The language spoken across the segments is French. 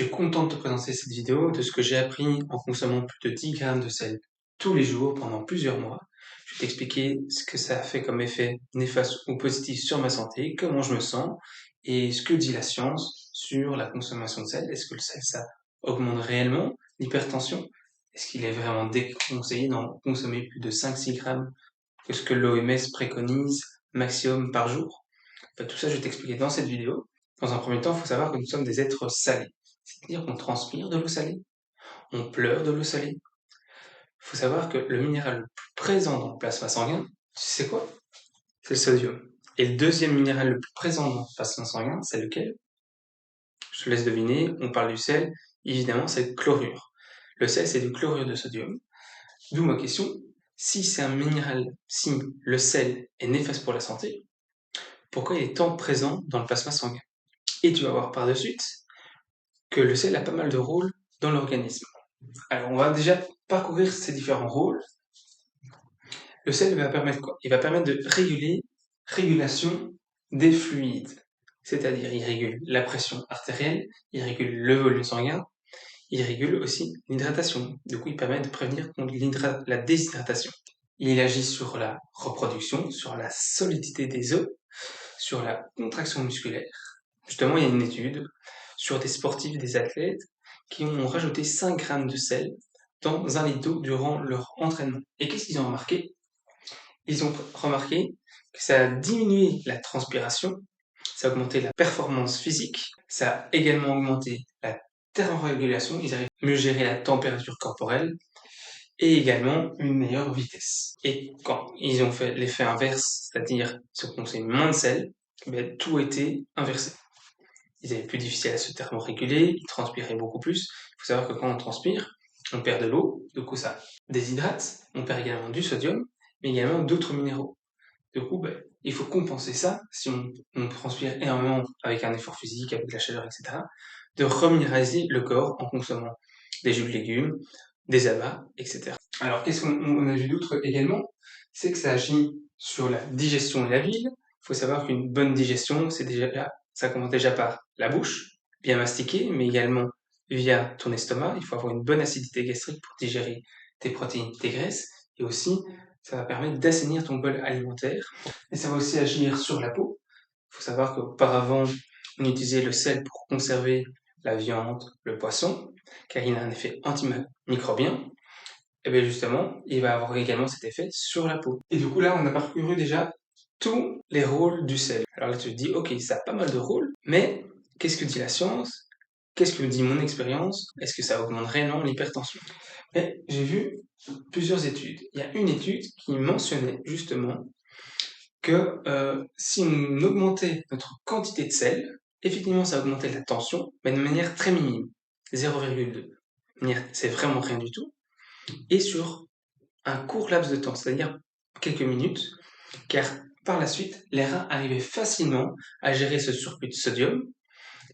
suis content de te présenter cette vidéo de ce que j'ai appris en consommant plus de 10 grammes de sel tous les jours pendant plusieurs mois. Je vais t'expliquer ce que ça a fait comme effet néfaste ou positif sur ma santé, comment je me sens et ce que dit la science sur la consommation de sel. Est-ce que le sel, ça augmente réellement l'hypertension? Est-ce qu'il est vraiment déconseillé d'en consommer plus de 5-6 grammes que ce que l'OMS préconise maximum par jour? Tout ça, je vais t'expliquer dans cette vidéo. Dans un premier temps, il faut savoir que nous sommes des êtres salés. C'est-à-dire qu'on transpire de l'eau salée, on pleure de l'eau salée. Il faut savoir que le minéral le plus présent dans le plasma sanguin, tu sais quoi? C'est le sodium. Et le deuxième minéral le plus présent dans le plasma sanguin, c'est lequel? Je te laisse deviner, on parle du sel, évidemment c'est le chlorure. Le sel, c'est du chlorure de sodium. D'où ma question, si c'est un minéral, si le sel est néfaste pour la santé, pourquoi il est tant présent dans le plasma sanguin? Et tu vas voir par de suite que le sel a pas mal de rôles dans l'organisme. Alors, on va déjà parcourir ces différents rôles. Le sel va permettre quoi? Il va permettre de régulation des fluides. C'est-à-dire, il régule la pression artérielle, il régule le volume sanguin, il régule aussi l'hydratation. Du coup, il permet de prévenir contre la déshydratation. Il agit sur la reproduction, sur la solidité des os, sur la contraction musculaire. Justement, il y a une étude sur des sportifs, des athlètes, qui ont rajouté 5 grammes de sel dans un litre d'eau durant leur entraînement. Et qu'est-ce qu'ils ont remarqué? Ils ont remarqué que ça a diminué la transpiration, ça a augmenté la performance physique, ça a également augmenté la thermorégulation, ils arrivent à mieux gérer la température corporelle et également une meilleure vitesse. Et quand ils ont fait l'effet inverse, c'est-à-dire se consommer moins de sel, tout était inversé. Ils avaient plus difficile à se thermoréguler, ils transpiraient beaucoup plus. Il faut savoir que quand on transpire, on perd de l'eau, du coup ça déshydrate, on perd également du sodium, mais également d'autres minéraux. Du coup, il faut compenser ça, si on transpire énormément avec un effort physique, avec la chaleur, etc., de reminéraliser le corps en consommant des jus de légumes, des abats, etc. Alors, qu'est-ce qu'on a vu d'autre également? C'est que ça agit sur la digestion et la bile. Il faut savoir qu'une bonne digestion, c'est déjà là, ça commence déjà par la bouche, bien mastiquer, mais également via ton estomac. Il faut avoir une bonne acidité gastrique pour digérer tes protéines, tes graisses, et aussi ça va permettre d'assainir ton bol alimentaire. Et ça va aussi agir sur la peau. Il faut savoir qu'auparavant, on utilisait le sel pour conserver la viande, le poisson, car il a un effet antimicrobien. Et bien justement, il va avoir également cet effet sur la peau. Et du coup là, on a parcouru déjà tous les rôles du sel. Alors là, tu te dis, ok, ça a pas mal de rôles, mais qu'est-ce que dit la science? Qu'est-ce que dit mon expérience? Est-ce que ça augmente réellement l'hypertension? Mais j'ai vu plusieurs études. Il y a une étude qui mentionnait justement que si on augmentait notre quantité de sel, effectivement ça augmentait la tension, mais de manière très minime, 0,2. C'est vraiment rien du tout. Et sur un court laps de temps, c'est-à-dire quelques minutes, car par la suite, les reins arrivaient facilement à gérer ce surplus de sodium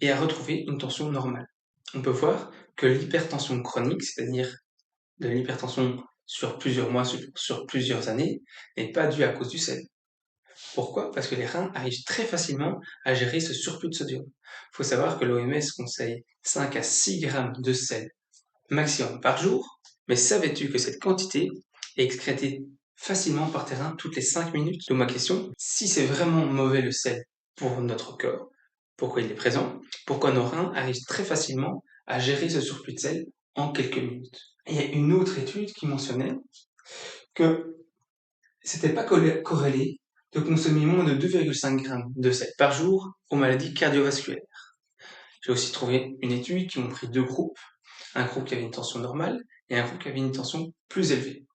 et à retrouver une tension normale. On peut voir que l'hypertension chronique, c'est-à-dire de l'hypertension sur plusieurs mois, sur plusieurs années, n'est pas due à cause du sel. Pourquoi? Parce que les reins arrivent très facilement à gérer ce surplus de sodium. Il faut savoir que l'OMS conseille 5 à 6 grammes de sel maximum par jour, mais savais-tu que cette quantité est excrétée facilement par tes reins toutes les 5 minutes? Donc ma question, si c'est vraiment mauvais le sel pour notre corps, pourquoi il est présent? Pourquoi nos reins arrivent très facilement à gérer ce surplus de sel en quelques minutes? Et il y a une autre étude qui mentionnait que c'était pas corrélé de consommer moins de 2,5 grammes de sel par jour aux maladies cardiovasculaires. J'ai aussi trouvé une étude qui ont pris deux groupes, un groupe qui avait une tension normale et un groupe qui avait une tension plus élevée.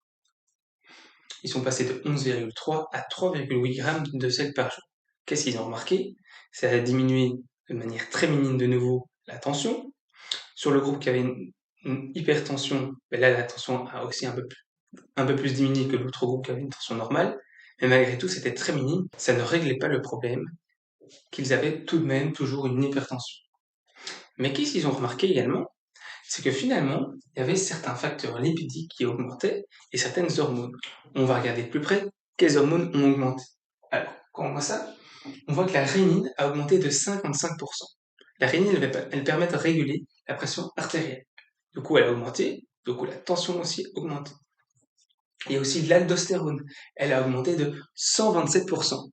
Ils sont passés de 11,3 à 3,8 grammes de sel par jour. Qu'est-ce qu'ils ont remarqué? Ça a diminué de manière très minime de nouveau la tension. Sur le groupe qui avait une hypertension, là la tension a aussi un peu plus diminué que l'autre groupe qui avait une tension normale, mais malgré tout c'était très minime, ça ne réglait pas le problème qu'ils avaient tout de même toujours une hypertension. Mais qu'est-ce qu'ils ont remarqué également? C'est que finalement, il y avait certains facteurs lipidiques qui augmentaient et certaines hormones. On va regarder de plus près quelles hormones ont augmenté. Alors, quand on voit ça, on voit que la rénine a augmenté de 55%, La rénine, elle permet de réguler la pression artérielle. Du coup, elle a augmenté, du coup, la tension aussi augmente. Il y a aussi l'aldostérone. Elle a augmenté de 127%.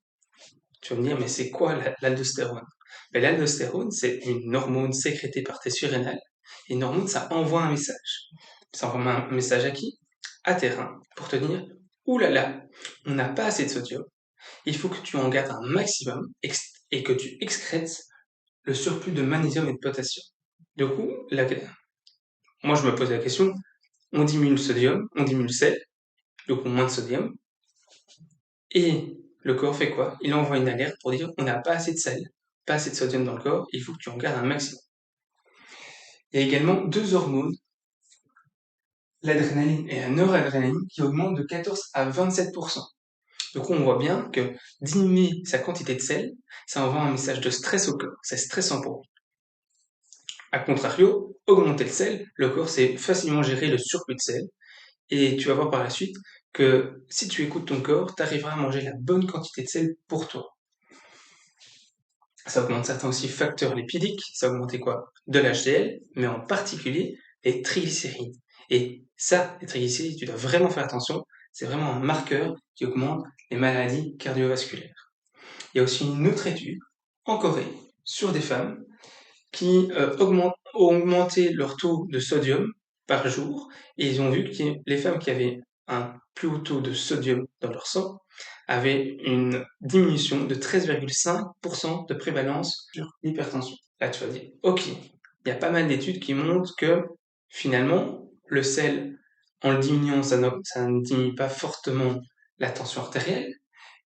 Tu vas me dire, mais c'est quoi l'aldostérone? Ben, l'aldostérone, c'est une hormone sécrétée par tes surrénales. Et une hormone, ça envoie un message. Ça envoie un message à qui? À tes reins, pour te dire, ouh là là, on n'a pas assez de sodium, il faut que tu en gardes un maximum et que tu excrètes le surplus de magnésium et de potassium. Du coup, moi je me pose la question, on diminue le sodium, on diminue le sel, donc moins de sodium, et le corps fait quoi? Il envoie une alerte pour dire on n'a pas assez de sel, pas assez de sodium dans le corps, il faut que tu en gardes un maximum. Il y a également deux hormones, l'adrénaline et la noradrénaline, qui augmentent de 14 à 27%. Donc on voit bien que diminuer sa quantité de sel, ça envoie un message de stress au corps, c'est stressant pour lui. A contrario, augmenter le sel, le corps sait facilement gérer le surplus de sel, et tu vas voir par la suite que si tu écoutes ton corps, tu arriveras à manger la bonne quantité de sel pour toi. Ça augmente certains aussi facteurs lipidiques, ça augmente quoi? De l'HDL, mais en particulier les triglycérides. Et ça, les triglycérides, tu dois vraiment faire attention, c'est vraiment un marqueur qui augmente les maladies cardiovasculaires. Il y a aussi une autre étude en Corée sur des femmes qui ont augmenté leur taux de sodium par jour et ils ont vu que les femmes qui avaient un plus haut taux de sodium dans leur sang avaient une diminution de 13,5% de prévalence sur l'hypertension. Là, tu vas dire, ok, il y a pas mal d'études qui montrent que finalement, le sel, en le diminuant, ça ne diminue pas fortement la tension artérielle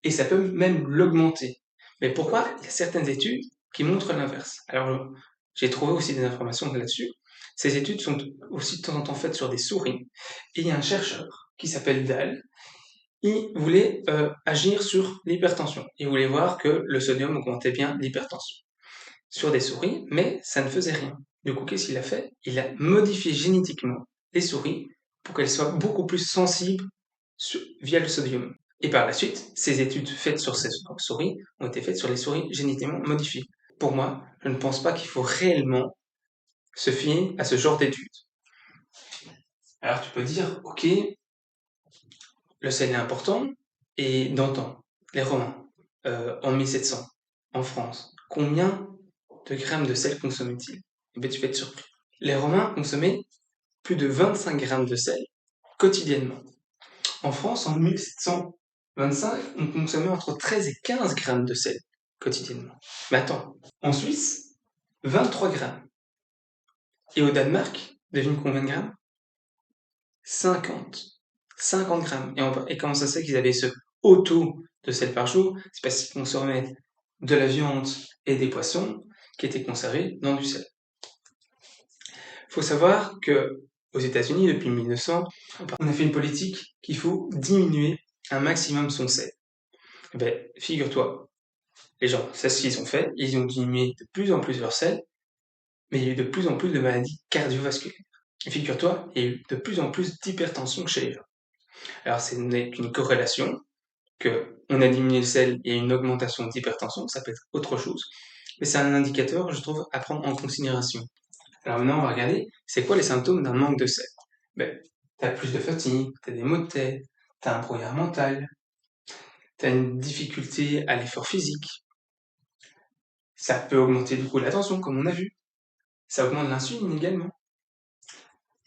et ça peut même l'augmenter. Mais pourquoi? Il y a certaines études qui montrent l'inverse. Alors, j'ai trouvé aussi des informations là-dessus. Ces études sont aussi de temps en temps faites sur des souris. Et il y a un chercheur qui s'appelle Dahl. Il voulait agir sur l'hypertension. Il voulait voir que le sodium augmentait bien l'hypertension sur des souris, mais ça ne faisait rien. Du coup, qu'est-ce qu'il a fait? Il a modifié génétiquement les souris pour qu'elles soient beaucoup plus sensibles via le sodium. Et par la suite, ces études faites sur ces souris ont été faites sur les souris génétiquement modifiées. Pour moi, je ne pense pas qu'il faut réellement se fier à ce genre d'études. Alors tu peux dire, ok, le sel est important, et d'antan, les Romains, en 1700, en France, combien de grammes de sel consommaient-ils? Eh bien, tu vas être surpris. Les Romains consommaient plus de 25 grammes de sel quotidiennement. En France, en 1725, on consommait entre 13 et 15 grammes de sel quotidiennement. Mais attends, en Suisse, 23 grammes. Et au Danemark, devine combien de grammes? 50. 50 grammes. Et comment ça se fait qu'ils avaient ce haut taux de sel par jour? C'est parce qu'ils consommaient de la viande et des poissons qui étaient conservés dans du sel. Il faut savoir que aux États-Unis, depuis 1900, on a fait une politique qu'il faut diminuer un maximum son sel. Ben, figure-toi, les gens, c'est ce qu'ils ont fait, ils ont diminué de plus en plus leur sel, mais il y a eu de plus en plus de maladies cardiovasculaires. Et figure-toi, il y a eu de plus en plus d'hypertension chez les gens. Alors, ce n'est qu'une corrélation, que on a diminué le sel et une augmentation d'hypertension, ça peut être autre chose, mais c'est un indicateur, je trouve, à prendre en considération. Alors maintenant, on va regarder, c'est quoi les symptômes d'un manque de sel? Ben, t'as plus de fatigue, t'as des maux de tête, t'as un brouillard mental, t'as une difficulté à l'effort physique. Ça peut augmenter du coup la tension, comme on a vu. Ça augmente l'insuline également.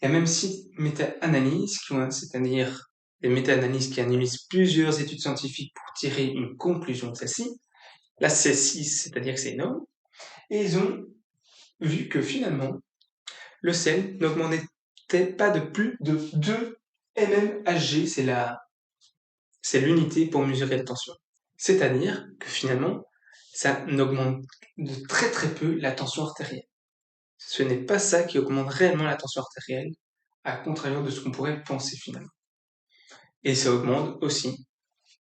Il y a même 6 méta-analyses, c'est-à-dire des méta-analyses qui analysent plusieurs études scientifiques pour tirer une conclusion de celle-ci. Là, c'est 6, c'est-à-dire que c'est énorme. Et ils ont vu que finalement, le sel n'augmentait pas de plus de 2 mmHg, c'est l'unité pour mesurer la tension. C'est-à-dire que finalement, ça n'augmente de très très peu la tension artérielle. Ce n'est pas ça qui augmente réellement la tension artérielle, à contrario de ce qu'on pourrait penser finalement. Et ça augmente aussi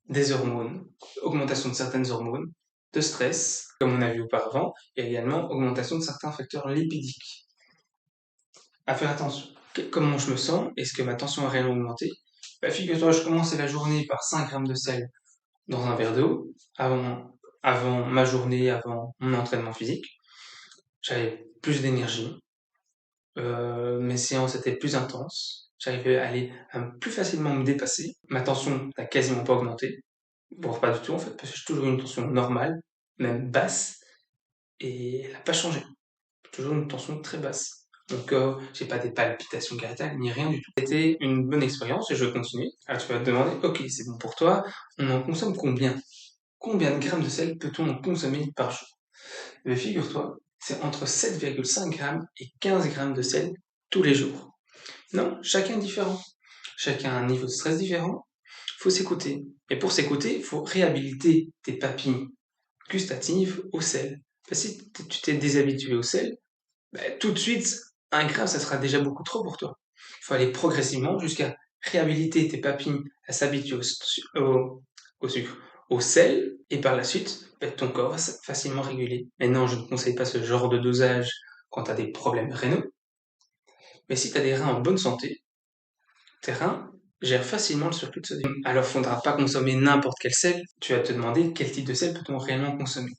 des hormones, augmentation de certaines hormones, de stress, comme on a vu auparavant, et également augmentation de certains facteurs lipidiques. À faire attention. Comment je me sens? Est-ce que ma tension a réellement augmenté? Bah, figure-toi, je commençais la journée par 5 grammes de sel dans un verre d'eau, avant ma journée, avant mon entraînement physique. j'avais plus d'énergie, mes séances étaient plus intenses, j'arrivais à plus facilement me dépasser, ma tension n'a quasiment pas augmenté, voire pas du tout en fait, parce que j'ai toujours eu une tension normale, même basse, et elle n'a pas changé. Toujours une tension très basse. Donc, j'ai pas des palpitations cardiaques ni rien du tout. C'était une bonne expérience et je vais continuer. Alors, tu vas te demander, ok, c'est bon pour toi, on en consomme combien? Combien de grammes de sel peut-on en consommer par jour? Mais figure-toi, c'est entre 7,5 grammes et 15 grammes de sel tous les jours. Non, chacun est différent. Chacun a un niveau de stress différent. Il faut s'écouter. Et pour s'écouter, il faut réhabiliter tes papilles gustatives au sel. Parce que si tu t'es déshabitué au sel, bah, tout de suite, 1 gramme, ça sera déjà beaucoup trop pour toi. Il faut aller progressivement jusqu'à réhabiliter tes papilles à s'habituer au sucre, au sel, et par la suite, bah, ton corps va facilement réguler. Maintenant, je ne conseille pas ce genre de dosage quand tu as des problèmes rénaux, mais si tu as des reins en bonne santé, tes reins gèrent facilement le surplus de sodium. Alors, il ne faudra pas consommer n'importe quel sel. Tu vas te demander quel type de sel peut-on réellement consommer.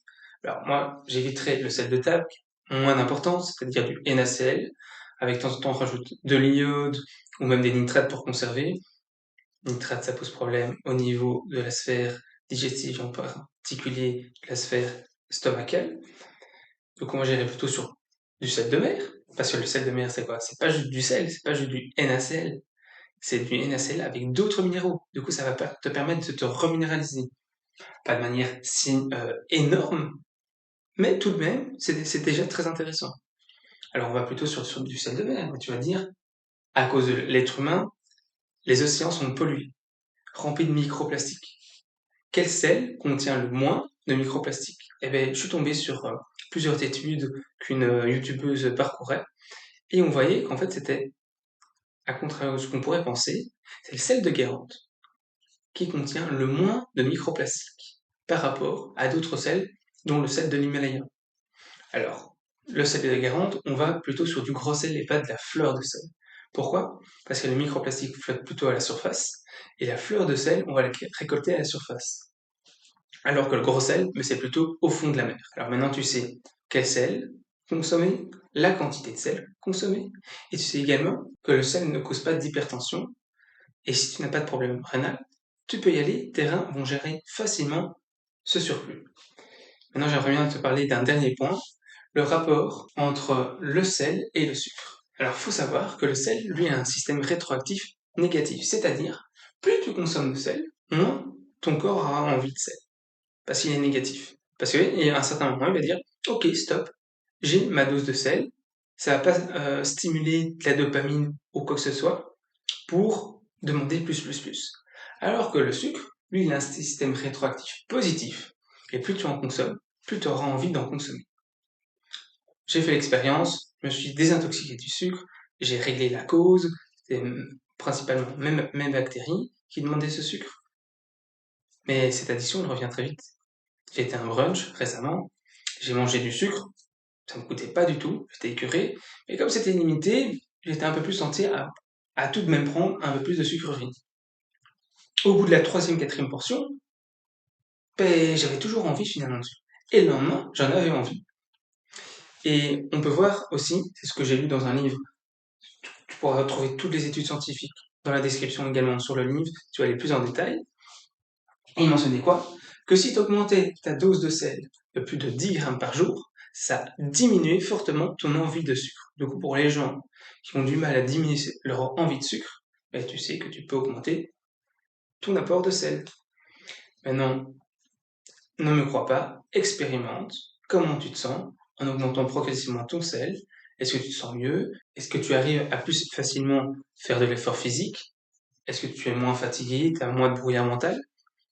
Alors, moi, j'éviterai le sel de table, moins d'importance, c'est-à-dire du NaCl. Avec de temps en temps, on rajoute de l'iode ou même des nitrates pour conserver. Nitrates, ça pose problème au niveau de la sphère digestive, en particulier la sphère stomacale. Donc, on va gérer plutôt sur du sel de mer. Parce que le sel de mer, c'est quoi? C'est pas juste du sel, c'est pas juste du NaCl, c'est du NaCl avec d'autres minéraux. Du coup, ça va te permettre de te reminéraliser. Pas de manière si énorme, mais tout de même, c'est déjà très intéressant. Alors, on va plutôt sur du sel de mer. Mais tu vas dire, à cause de l'être humain, les océans sont pollués, remplis de microplastiques. Quel sel contient le moins de microplastiques? Eh bien, je suis tombé sur plusieurs études qu'une youtubeuse parcourait, et on voyait qu'en fait, c'était, à contrario de ce qu'on pourrait penser, c'est le sel de Guérande qui contient le moins de microplastiques par rapport à d'autres sels, dont le sel de l'Himalaya. Alors, le sel de Guérande, on va plutôt sur du gros sel et pas de la fleur de sel. Pourquoi? Parce que le microplastique flotte plutôt à la surface, et la fleur de sel, on va la récolter à la surface. Alors que le gros sel, mais c'est plutôt au fond de la mer. Alors maintenant, tu sais quel sel consommer, la quantité de sel consommer, et tu sais également que le sel ne cause pas d'hypertension, et si tu n'as pas de problème rénal, tu peux y aller, tes reins vont gérer facilement ce surplus. Maintenant, j'aimerais bien te parler d'un dernier point, le rapport entre le sel et le sucre. Alors, il faut savoir que le sel, lui, a un système rétroactif négatif, c'est-à-dire, plus tu consommes de sel, moins ton corps aura envie de sel, parce qu'il est négatif. Parce qu'à un certain moment, il va dire, ok, stop, j'ai ma dose de sel, ça va pas stimuler de la dopamine ou quoi que ce soit, pour demander plus, plus, plus. Alors que le sucre, lui, il a un système rétroactif positif, et plus tu en consommes, plus tu auras envie d'en consommer. J'ai fait l'expérience, je me suis désintoxiqué du sucre, j'ai réglé la cause, c'est principalement mes bactéries qui demandaient ce sucre. Mais cette addiction, elle revient très vite. J'ai été à un brunch récemment, j'ai mangé du sucre, ça me coûtait pas du tout, j'étais écœuré, mais comme c'était limité, j'étais un peu plus tenté à tout de même prendre un peu plus de sucrerie. Au bout de la troisième, quatrième portion, ben, j'avais toujours envie finalement de sucre. Et le lendemain, j'en avais envie. Et on peut voir aussi, c'est ce que j'ai lu dans un livre, tu pourras retrouver toutes les études scientifiques dans la description également sur le livre, tu vas aller plus en détail. Et il mentionnait quoi? Que si tu augmentais ta dose de sel de plus de 10 grammes par jour, ça diminuait fortement ton envie de sucre. Du coup, pour les gens qui ont du mal à diminuer leur envie de sucre, ben, tu sais que tu peux augmenter ton apport de sel. Maintenant, ne me crois pas, expérimente comment tu te sens en augmentant progressivement ton sel. Est-ce que tu te sens mieux? Est-ce que tu arrives à plus facilement faire de l'effort physique? Est-ce que tu es moins fatigué? Tu as moins de brouillard mental?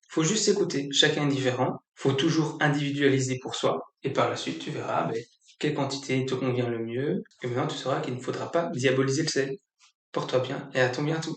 Faut juste s'écouter, chacun est différent, faut toujours individualiser pour soi, et par la suite tu verras quelle quantité te convient le mieux, et maintenant tu sauras qu'il ne faudra pas diaboliser le sel. Porte-toi bien et à ton bientôt.